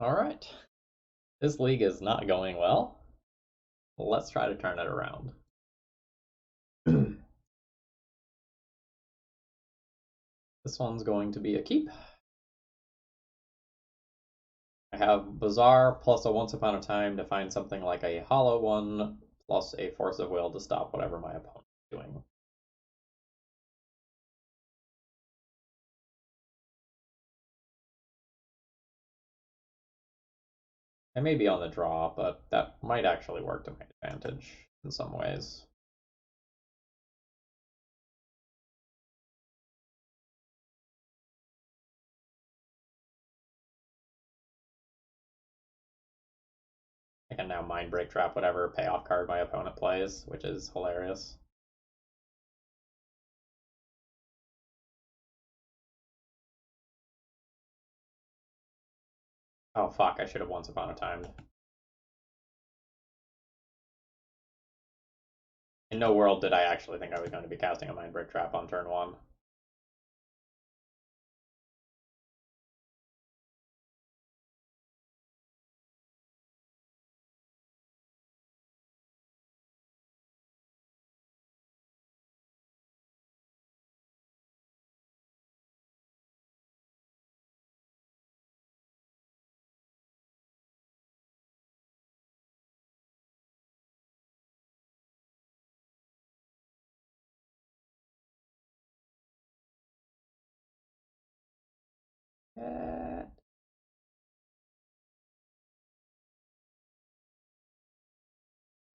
Alright, this league is not going well. Let's try to turn it around. This one's going to be a keep. I have Bazaar plus a Once Upon a Time to find something like a hollow one plus a Force of Will to stop whatever my opponent is doing. I may be on the draw, but that might actually work to my advantage in some ways. I can now Mind Break Trap whatever payoff card my opponent plays, which is hilarious. Oh fuck, I should have Once Upon a Time. In no world did I actually think I was going to be casting a Mind Break Trap on turn 1.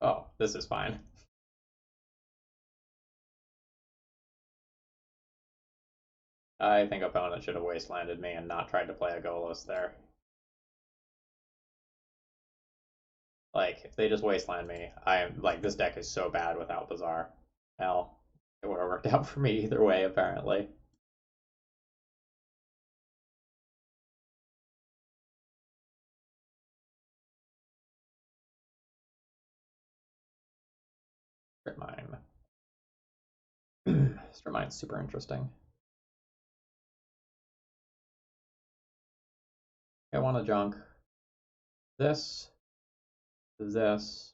Oh, this is fine. I think opponent should have wastelanded me and not tried to play a Golos there. Like, if they just wasteland me, I am like this deck is so bad without Bazaar. Hell, it would have worked out for me either way, apparently. Strip mine. Strip mine's super interesting. I want to junk this, this.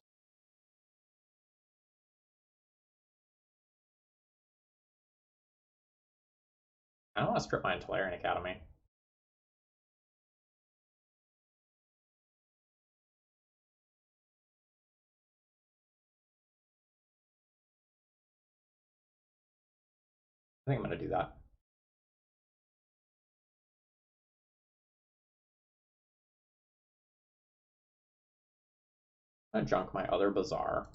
I don't want to strip mine Tolarian Academy. I think I'm going to do that. I'm going to junk my other Bazaar.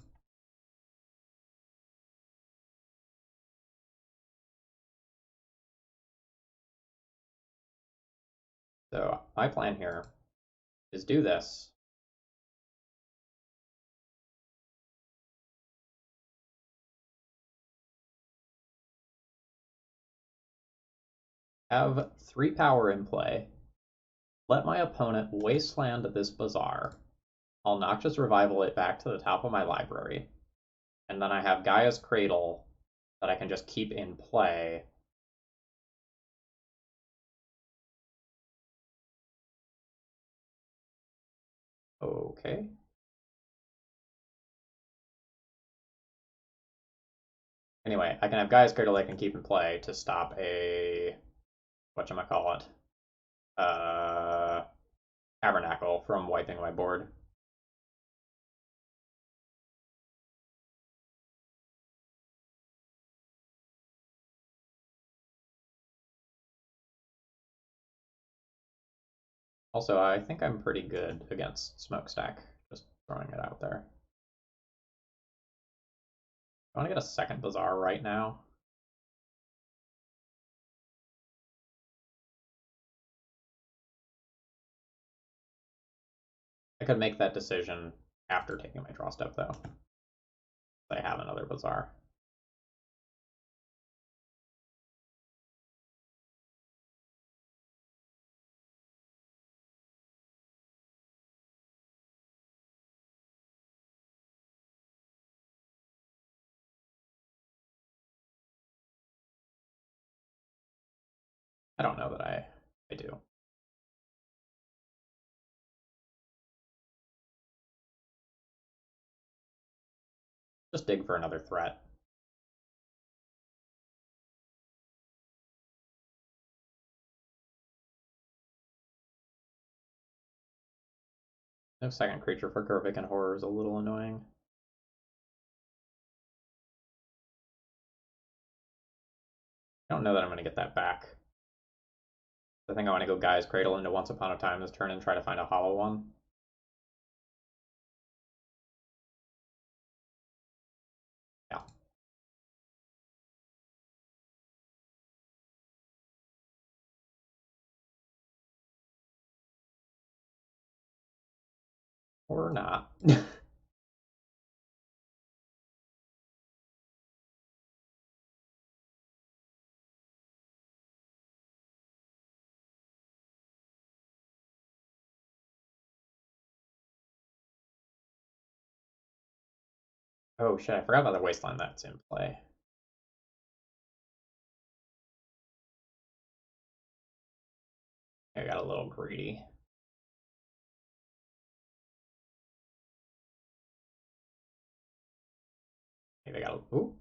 So my plan here is do this. Have 3 power in play. Let my opponent wasteland this Bazaar. I'll Noxious Revival it back to the top of my library. And then I have Gaia's Cradle that I can just keep in play. Okay. Anyway, I can have Gaia's Cradle I can keep in play to stop a whatchamacallit. Uh Tabernacle from wiping my board. Also, I think I'm pretty good against Smokestack, just throwing it out there. I want to get a second Bazaar right now. I could make that decision after taking my draw step, though. I have another Bazaar. I don't know that I do. Just dig for another threat. No second creature for Kurvik and Horror is a little annoying. I don't know that I'm going to get that back. I think I want to go Gaia's Cradle into Once Upon a Time this turn and try to find a hollow one. Yeah. Or not. Oh shit, I forgot about the Wasteland that's in play. I got a little greedy. Maybe I got a... Ooh.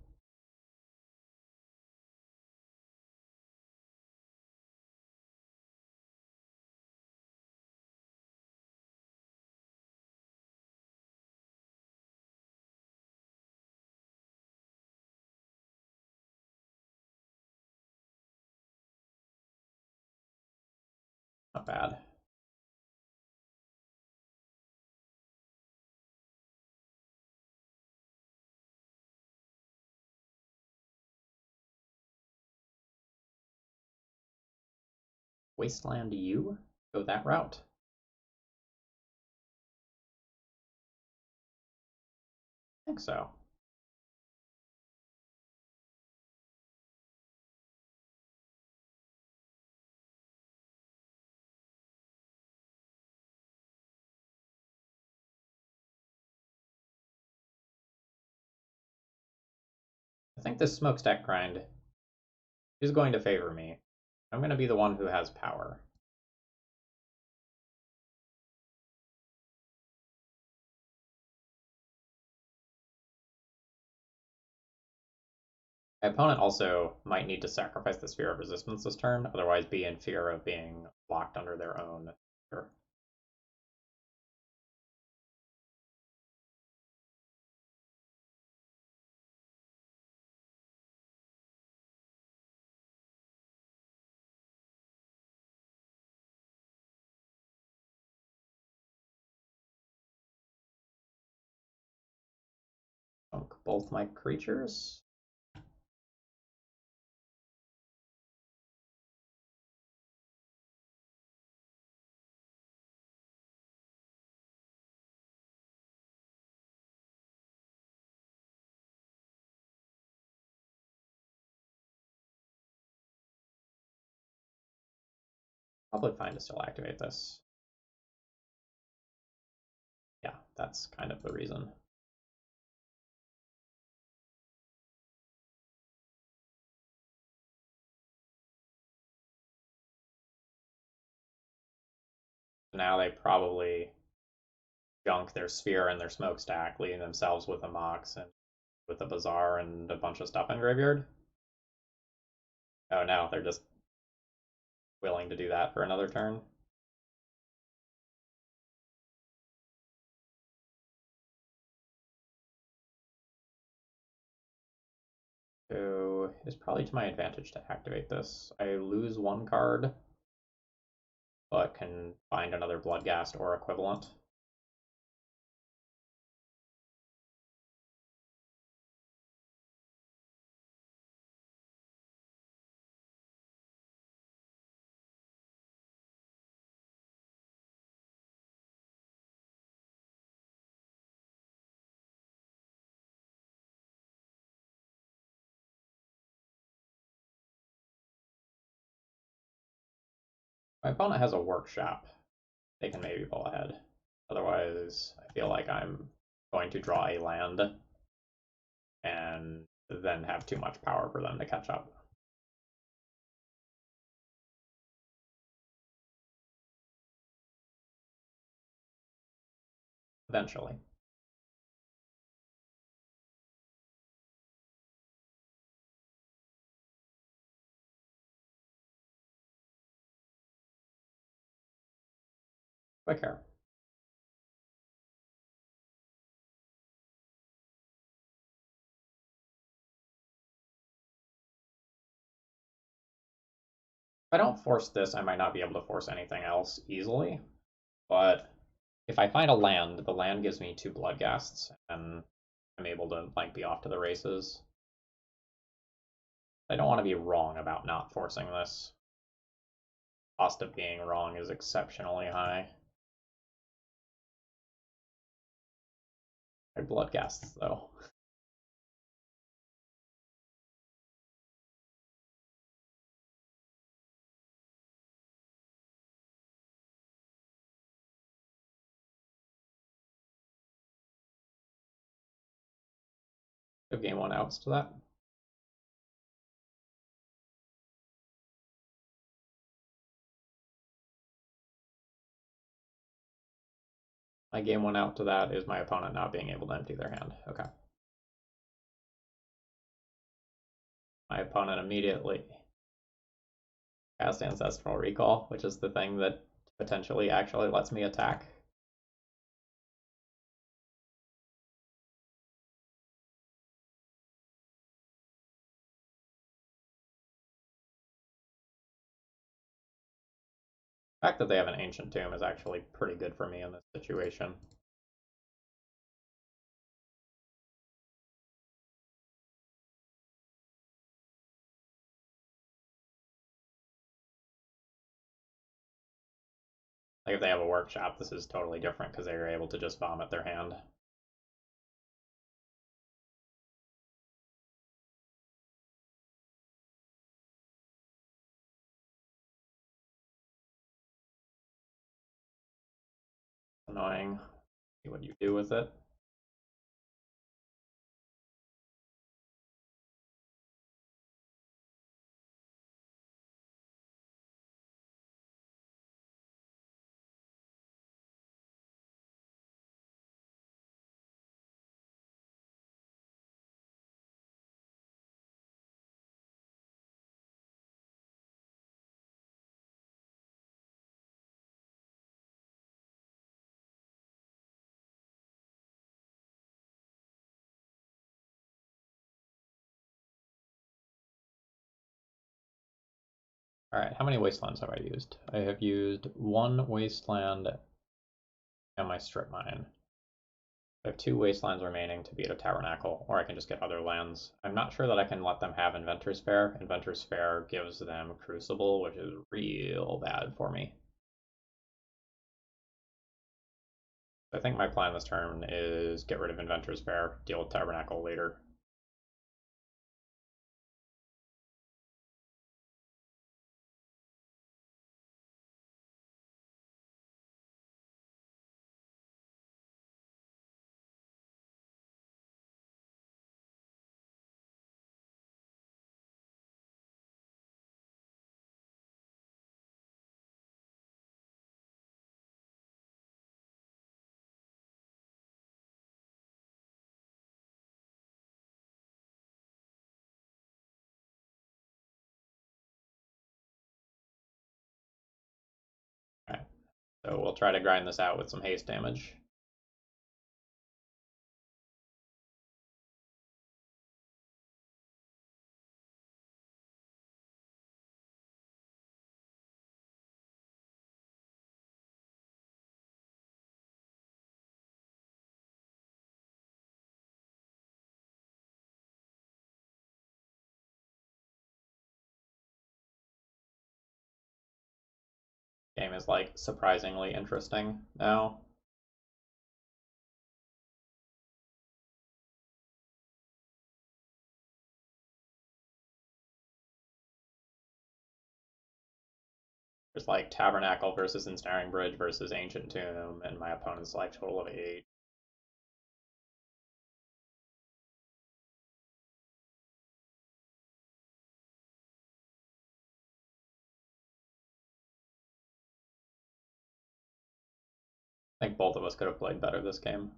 Not bad. Wasteland U? Go that route? I think so. I think this smokestack grind is going to favor me. I'm going to be the one who has power. My opponent also might need to sacrifice the Sphere of Resistance this turn, otherwise be in fear of being locked under their own. Sure. Dunk both my creatures. Probably fine to still activate this. Yeah, that's kind of the reason. Now they probably junk their Sphere and their Smokestack, leaving themselves with a Mox and with a Bazaar and a bunch of stuff in graveyard. Oh no, they're just willing to do that for another turn. So it's probably to my advantage to activate this. I lose one card, but can find another Bloodghast or equivalent. My opponent has a workshop. They can maybe pull ahead. Otherwise, I feel like I'm going to draw a land and then have too much power for them to catch up. Eventually. Do I care? If I don't force this, I might not be able to force anything else easily, but if I find a land, the land gives me 2 Bloodghasts, and I'm able to like be off to the races. I don't want to be wrong about not forcing this. Cost of being wrong is exceptionally high. My Bloodghasts, though. Have game 1 outs to that. My game 1 out to that is my opponent not being able to empty their hand. Okay. My opponent immediately cast Ancestral Recall, which is the thing that potentially actually lets me attack. The fact that they have an Ancient Tomb is actually pretty good for me in this situation. Like if they have a Workshop, this is totally different because they are able to just vomit their hand. Annoying. See what you do with it. Alright, how many Wastelands have I used? I have used 1 Wasteland and my Strip Mine. I have 2 Wastelands remaining to beat a Tabernacle, or I can just get other lands. I'm not sure that I can let them have Inventor's Fair. Inventor's Fair gives them Crucible, which is real bad for me. I think my plan this turn is get rid of Inventor's Fair, deal with Tabernacle later. Alright, so we'll try to grind this out with some haste damage. Game is like surprisingly interesting now. There's like Tabernacle versus Ensnaring Bridge versus Ancient Tomb, and my opponent's like total of 8. I think both of us could have played better this game.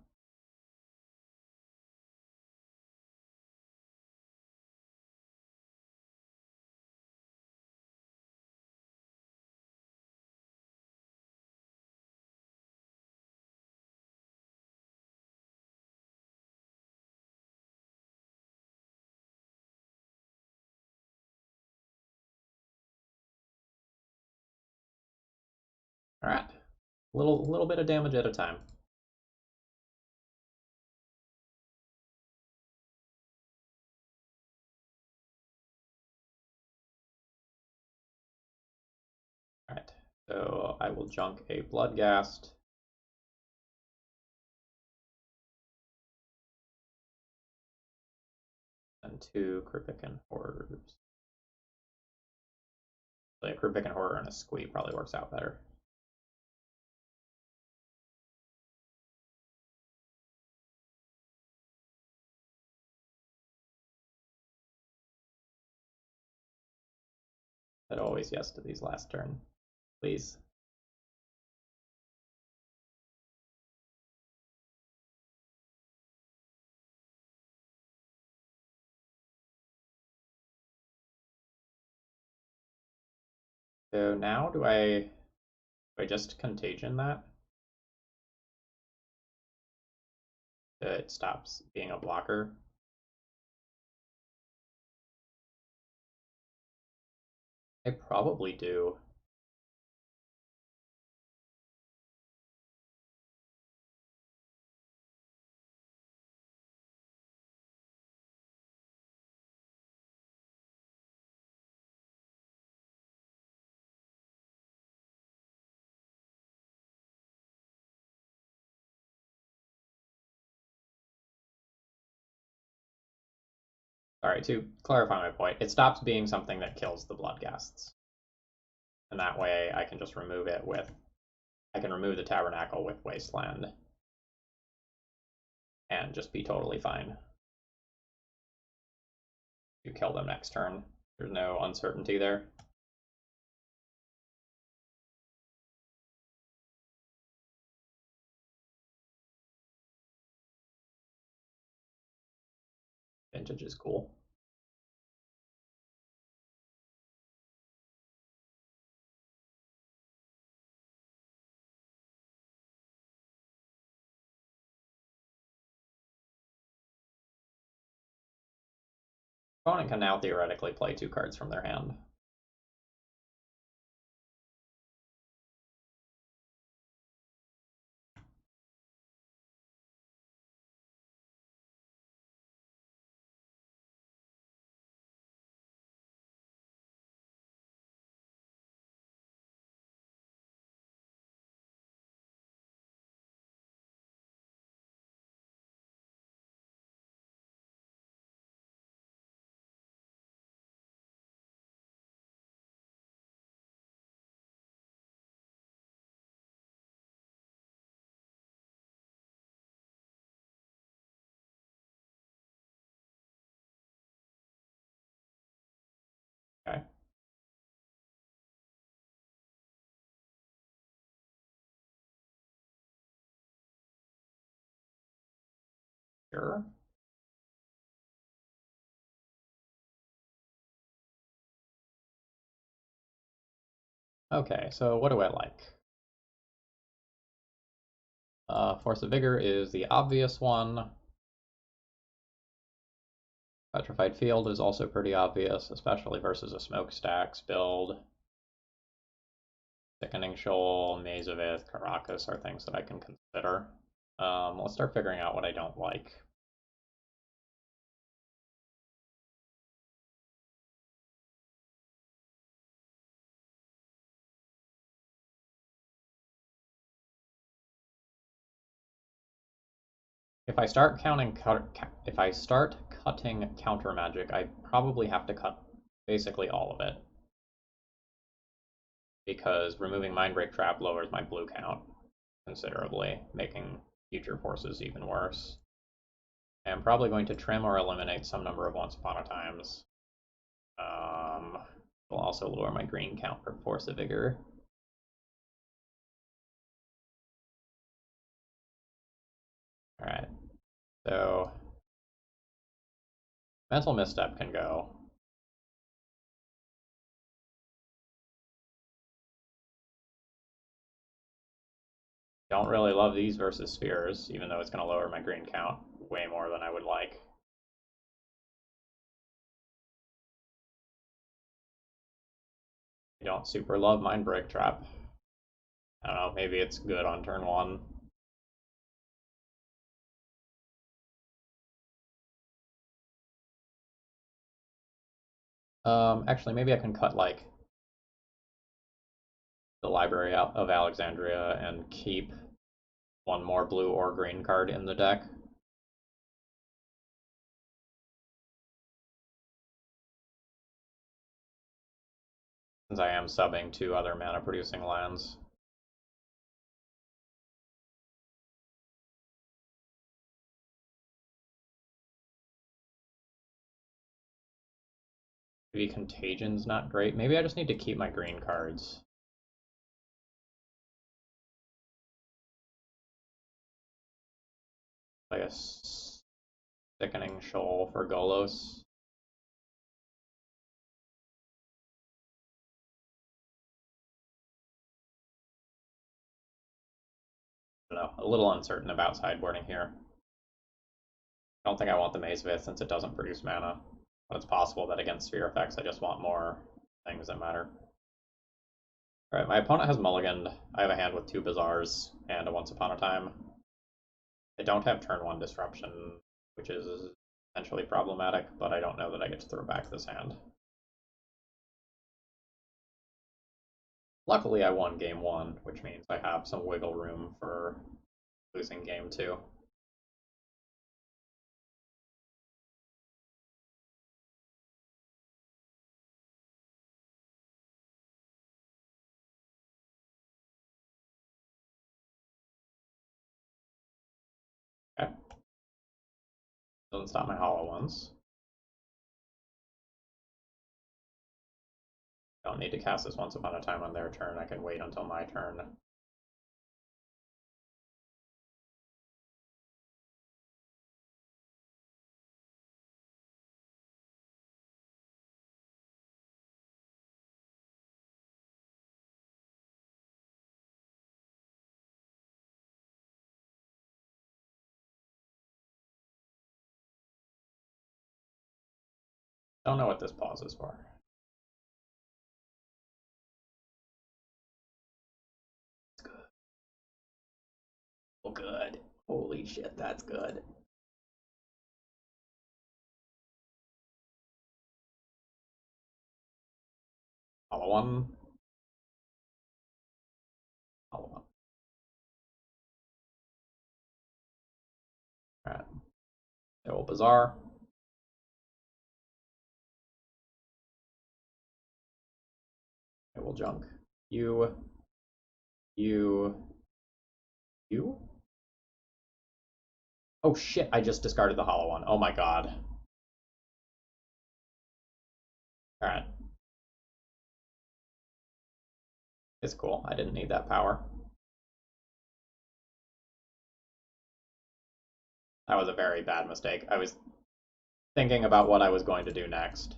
Alright. Little bit of damage at a time. Alright. So I will junk a Bloodghast. And 2 Krivikan Horrors. Like a Krivikan Horror and a Squee probably works out better. But always yes to these last turn. Please. So now do I just Contagion that? So it stops being a blocker. I probably do. Sorry, to clarify my point, it stops being something that kills the Bloodghasts. And that way I can just remove it with... I can remove the Tabernacle with Wasteland. And just be totally fine. You kill them next turn. There's no uncertainty there. Vintage is cool. Opponent can now theoretically play 2 cards from their hand. Okay. Sure. Okay, so what do I like? Force of Vigor is the obvious one. Petrified Field is also pretty obvious, especially versus a Smokestacks build. Thickening Shoal, Maze of Ith, Caracas are things that I can consider. Let's start figuring out what I don't like. If I start cutting counter magic, I probably have to cut basically all of it. Because removing Mindbreak Trap lowers my blue count considerably, making future forces even worse. I'm probably going to trim or eliminate some number of Once Upon a Times. Will also lower my green count for Force of Vigor. Alright, so Mental Misstep can go. Don't really love these versus Spheres, even though it's going to lower my green count way more than I would like. I don't super love Mindbreak Trap. I don't know, maybe it's good on turn 1. Actually, maybe I can cut, like, the Library of Alexandria and keep one more blue or green card in the deck. Since I am subbing 2 other mana-producing lands. Maybe Contagion's not great. Maybe I just need to keep my green cards. Like a Sickening Shoal for Golos. I don't know, a little uncertain about sideboarding here. I don't think I want the Maze Vith since it doesn't produce mana. But it's possible that against Sphere effects I just want more things that matter. Alright, my opponent has mulliganed. I have a hand with 2 Bazaars and a Once Upon a Time. I don't have turn 1 Disruption, which is potentially problematic, but I don't know that I get to throw back this hand. Luckily, I won game 1, which means I have some wiggle room for losing game 2. Okay. Doesn't stop my hollow ones. Don't need to cast this Once Upon a Time on their turn. I can wait until my turn. Don't know what this pause is for. It's good. Oh, good. Holy shit, that's good. Hollow one. Hollow one. Alright. It will Bazaar. It will junk. You. You. You? Oh shit, I just discarded the hollow one. Oh my god. Alright. It's cool. I didn't need that power. That was a very bad mistake. I was thinking about what I was going to do next.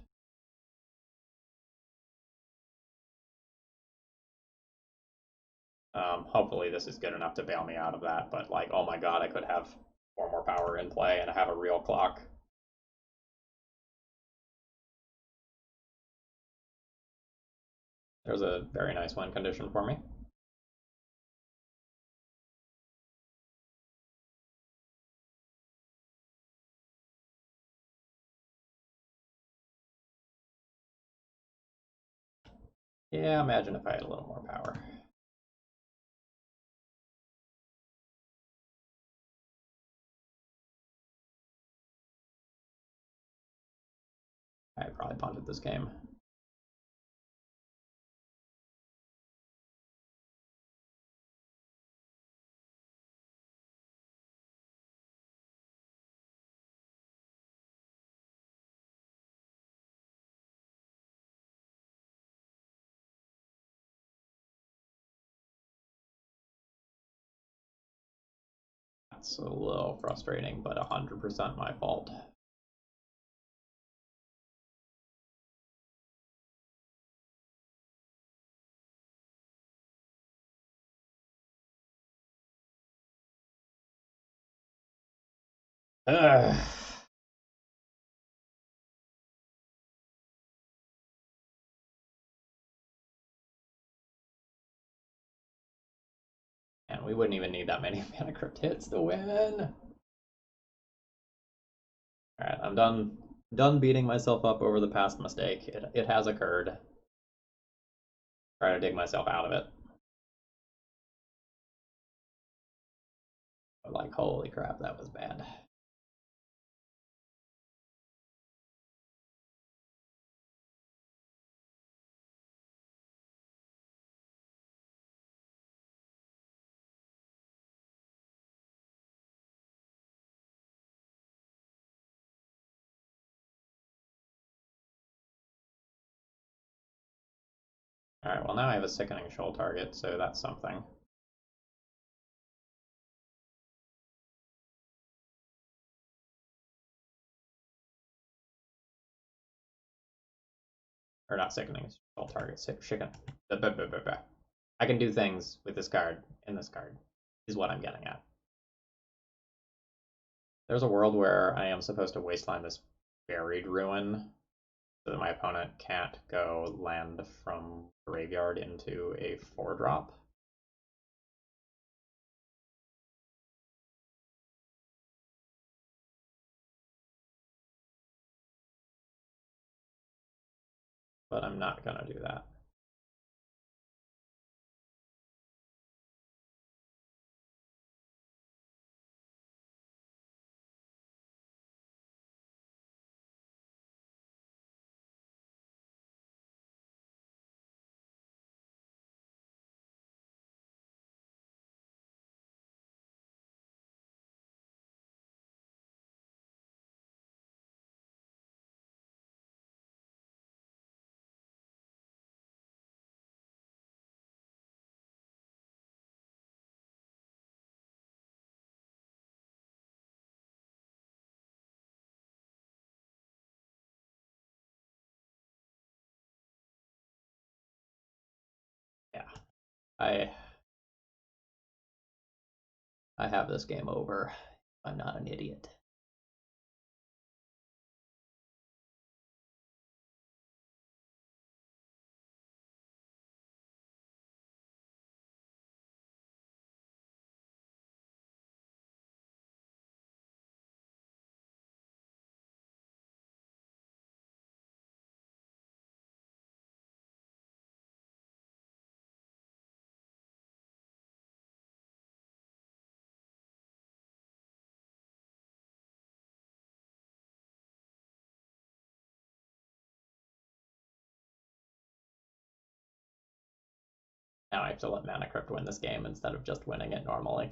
Hopefully this is good enough to bail me out of that, but like, oh my god, I could have 4 more power in play and have a real clock. There's a very nice win condition for me. Yeah, imagine if I had a little more power. I probably punted this game. That's a little frustrating, but 100% my fault. Ugh. And we wouldn't even need that many mana crypt hits to win. Alright, I'm done beating myself up over the past mistake. It has occurred. Try to dig myself out of it. But like, holy crap, that was bad. Alright, well now I have a sickening shoal target, so that's something. Or not sickening, shoal target, chicken. I can do things with this card, in this card, is what I'm getting at. There's a world where I am supposed to wasteland this buried ruin so that my opponent can't go land from graveyard into a 4-drop. But I'm not gonna do that. Yeah, I I have this game over. I'm not an idiot. Now I have to let Mana Crypt win this game instead of just winning it normally.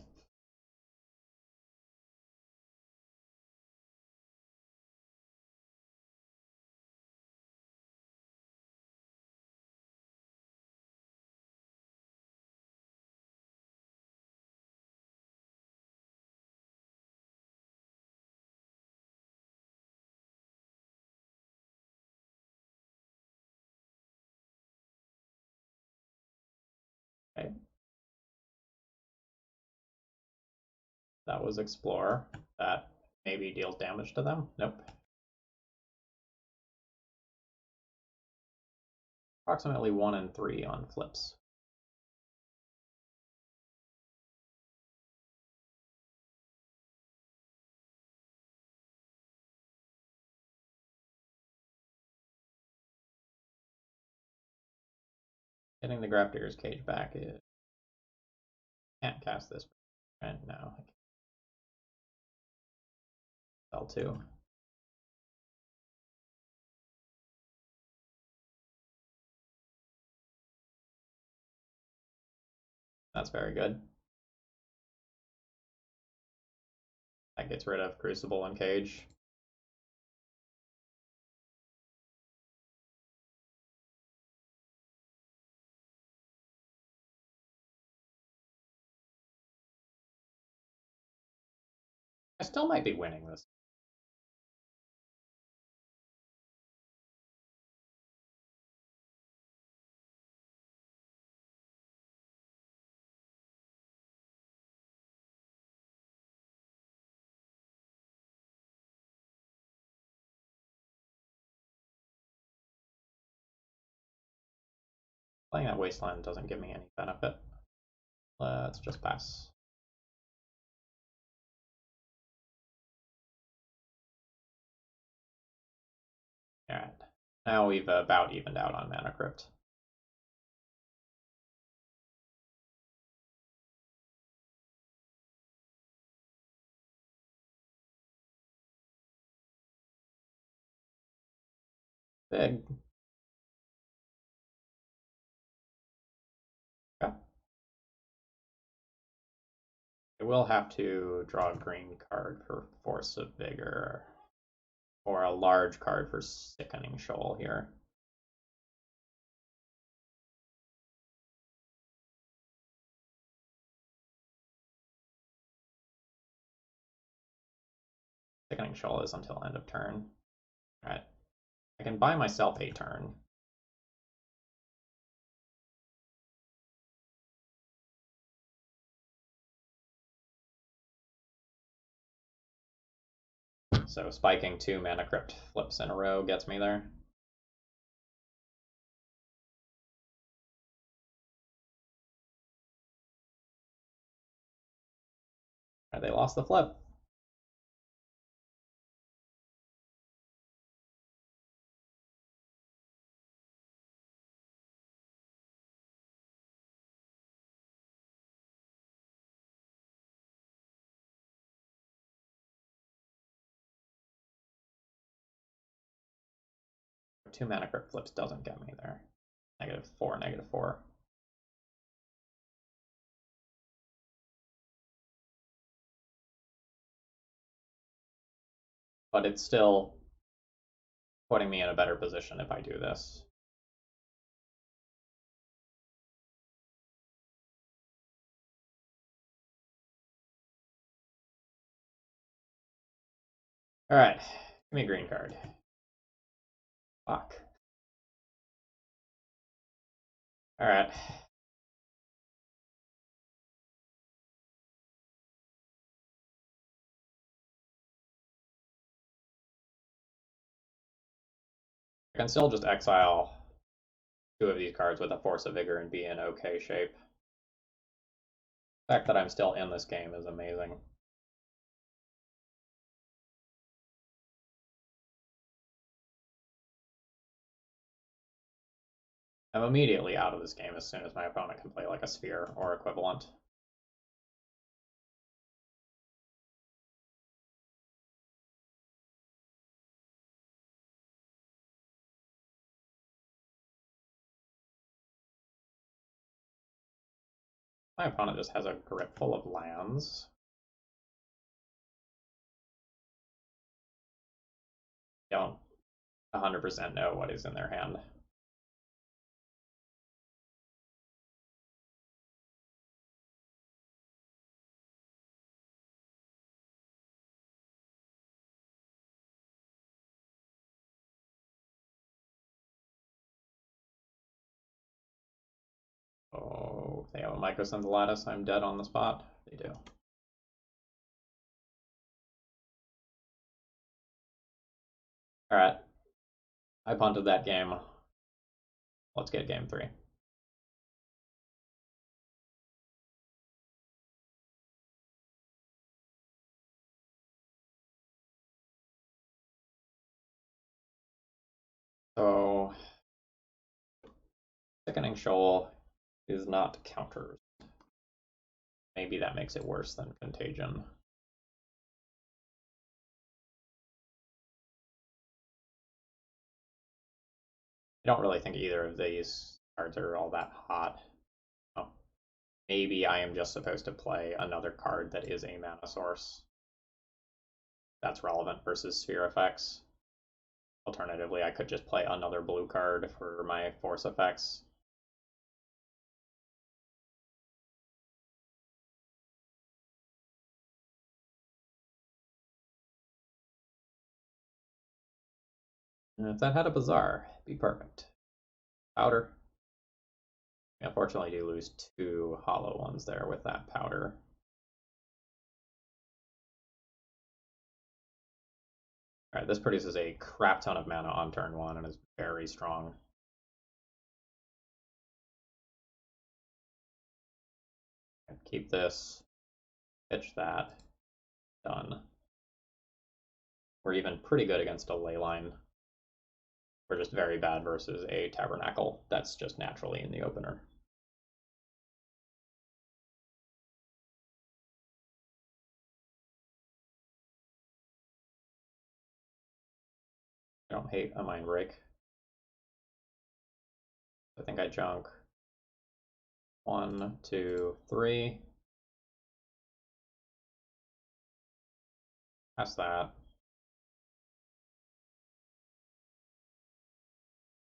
Okay. That was Explore. That maybe deals damage to them. Nope. Approximately 1 and 3 on flips. Getting the Grafdigger's Cage back is... Can't cast this. Right now. L2. That's very good. That gets rid of Crucible and Cage. I still might be winning this. Playing that Wasteland doesn't give me any benefit. Let's just pass. Alright. Now we've about evened out on Mana Crypt. Big. Okay. I will have to draw a green card for Force of Vigor, or a large card for Sickening Shoal here. Sickening Shoal is until end of turn. Alright. I can buy myself a turn. So spiking 2 Mana Crypt flips in a row gets me there. Alright, they lost the flip. Two Mana Crypt flips doesn't get me there. -4, -4. But it's still putting me in a better position if I do this. Alright, give me a green card. Fuck. Alright. I can still just exile 2 of these cards with a Force of Vigor and be in okay shape. The fact that I'm still in this game is amazing. I'm immediately out of this game as soon as my opponent can play like a sphere or equivalent. My opponent just has a grip full of lands. Don't 100% know what is in their hand. Oh, if they have a Mycosynth Lattice, I'm dead on the spot. They do. Alright. I punted that game. Let's get game 3. So, Sickening Shoal is not counters. Maybe that makes it worse than Contagion. I don't really think either of these cards are all that hot. Oh, maybe I am just supposed to play another card that is a mana source. That's relevant versus sphere effects. Alternatively, I could just play another blue card for my force effects. And if that had a Bazaar, it'd be perfect. Powder. I unfortunately do lose 2 hollow ones there with that powder. Alright, this produces a crap ton of mana on turn 1 and is very strong. keep this, pitch that, done. We're even pretty good against a ley line. We're just very bad versus a tabernacle that's just naturally in the opener. I don't hate a mind break. I think I junk 1, 2, 3. Pass that.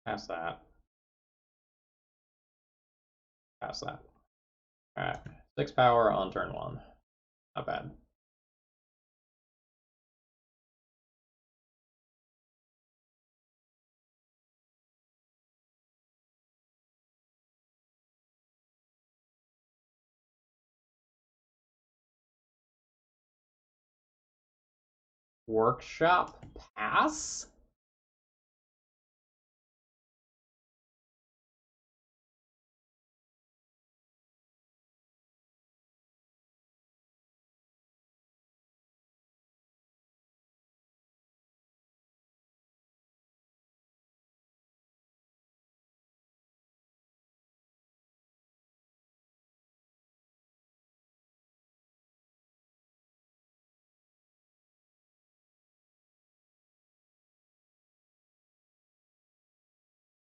Pass that. Pass that. Alright. 6 power on turn 1. Not bad. Workshop pass?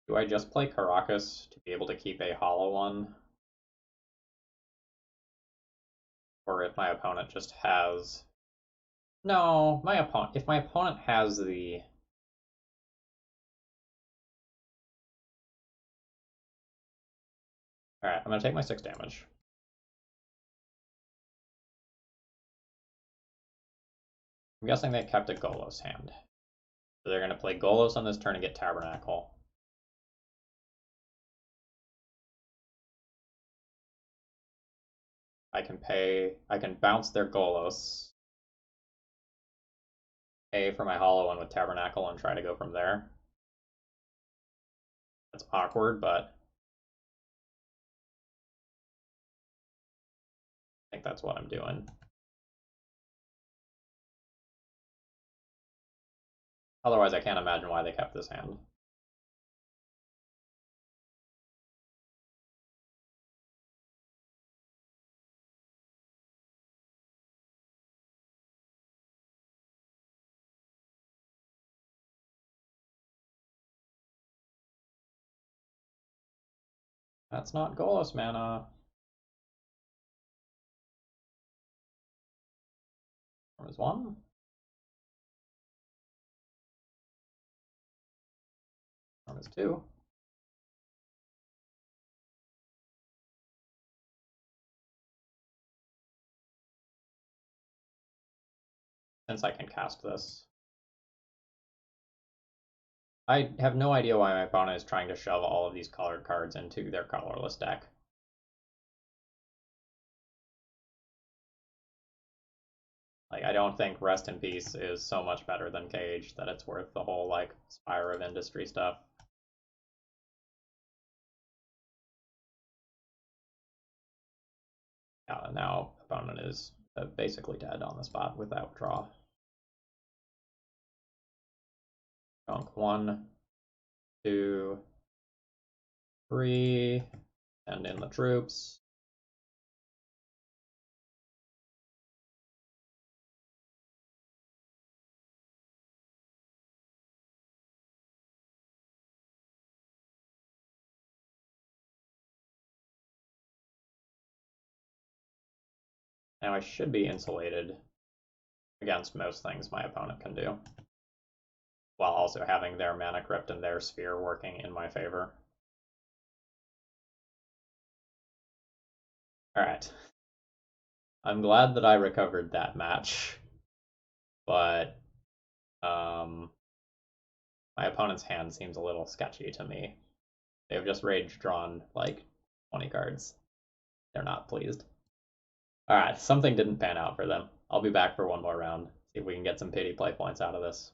Do I just play Caracas to be able to keep a hollow one? Or if my opponent just has... No, if my opponent has the... Alright, I'm gonna take my 6 damage. I'm guessing they kept a Golos hand. So they're gonna play Golos on this turn and get Tabernacle. I can bounce their Golos, pay for my hollow one with Tabernacle, and try to go from there. That's awkward, but I think that's what I'm doing. Otherwise, I can't imagine why they kept this hand. That's not Golos mana. There's 1. There's 2. Since I can cast this. I have no idea why my opponent is trying to shove all of these colored cards into their colorless deck. Like, I don't think Rest in Peace is so much better than Cage that it's worth the whole, like, Spire of Industry stuff. Yeah, now opponent is basically dead on the spot without draw. Dunk 1, 2, 3, and in the troops. Now I should be insulated against most things my opponent can do, while also having their Mana Crypt and their Sphere working in my favor. Alright. I'm glad that I recovered that match, but my opponent's hand seems a little sketchy to me. They've just rage drawn like 20 cards. They're not pleased. Alright, something didn't pan out for them. I'll be back for one more round, see if we can get some pity play points out of this.